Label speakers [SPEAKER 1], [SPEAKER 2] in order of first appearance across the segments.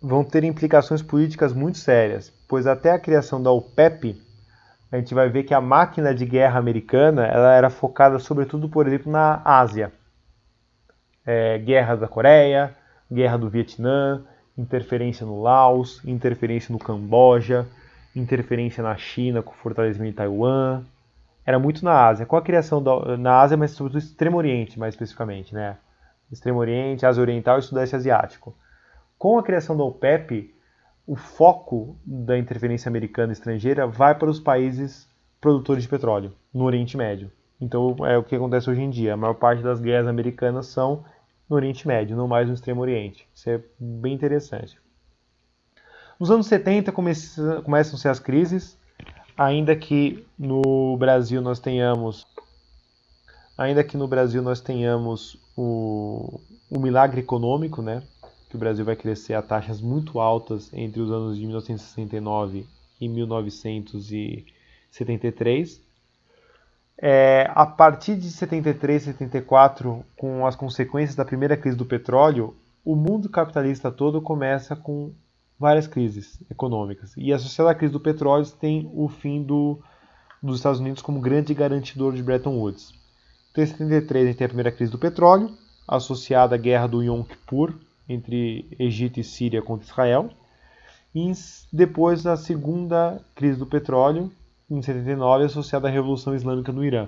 [SPEAKER 1] vão ter implicações políticas muito sérias, pois até a criação da OPEP, a gente vai ver que a máquina de guerra americana ela era focada sobretudo, por exemplo, na Ásia. Guerra da Coreia, guerra do Vietnã, interferência no Laos, interferência no Camboja, interferência na China com o fortalecimento de Taiwan. Era muito na Ásia. Com a criação na Ásia, mas sobretudo Extremo Oriente, mais especificamente, né? Extremo Oriente, Ásia Oriental e Sudeste Asiático. Com a criação da OPEP, o foco da interferência americana estrangeira vai para os países produtores de petróleo, no Oriente Médio. Então é o que acontece hoje em dia. A maior parte das guerras americanas são no Oriente Médio, não mais no Extremo Oriente. Isso é bem interessante. Nos anos 70 começam-se as crises, ainda que no Brasil nós tenhamos o milagre econômico, né? Que o Brasil vai crescer a taxas muito altas entre os anos de 1969 e 1973. A partir de 73, 74, com as consequências da primeira crise do petróleo, o mundo capitalista todo começa com várias crises econômicas. E associada à crise do petróleo tem o fim dos Estados Unidos como grande garantidor de Bretton Woods. Então, em 73 a gente tem a primeira crise do petróleo, associada à guerra do Yom Kippur, entre Egito e Síria contra Israel. E depois a segunda crise do petróleo, em 79, associada à Revolução Islâmica no Irã.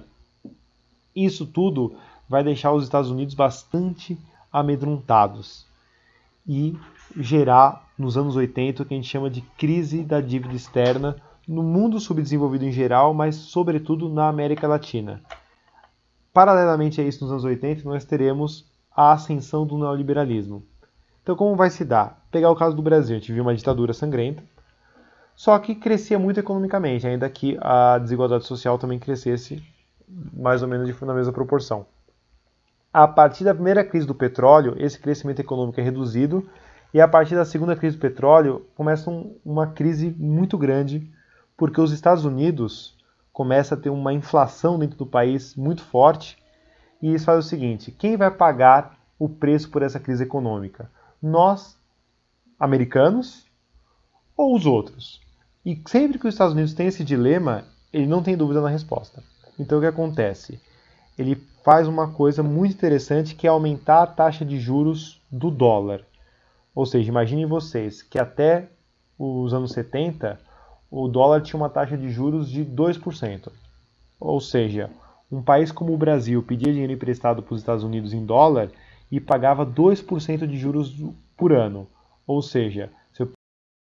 [SPEAKER 1] Isso tudo vai deixar os Estados Unidos bastante amedrontados e gerar, nos anos 80, o que a gente chama de crise da dívida externa no mundo subdesenvolvido em geral, mas sobretudo na América Latina. Paralelamente a isso, nos anos 80, nós teremos a ascensão do neoliberalismo. Então, como vai se dar? Pegar o caso do Brasil, a gente viu uma ditadura sangrenta, só que crescia muito economicamente, ainda que a desigualdade social também crescesse mais ou menos na mesma proporção. A partir da primeira crise do petróleo, esse crescimento econômico é reduzido, e a partir da segunda crise do petróleo, começa uma crise muito grande, porque os Estados Unidos começam a ter uma inflação dentro do país muito forte, e isso faz o seguinte: quem vai pagar o preço por essa crise econômica? Nós, americanos, ou os outros? E sempre que os Estados Unidos tem esse dilema, ele não tem dúvida na resposta. Então o que acontece? Ele faz uma coisa muito interessante, que é aumentar a taxa de juros do dólar. Ou seja, imaginem vocês que até os anos 70, o dólar tinha uma taxa de juros de 2%. Ou seja, um país como o Brasil pedia dinheiro emprestado para os Estados Unidos em dólar e pagava 2% de juros por ano. Ou seja,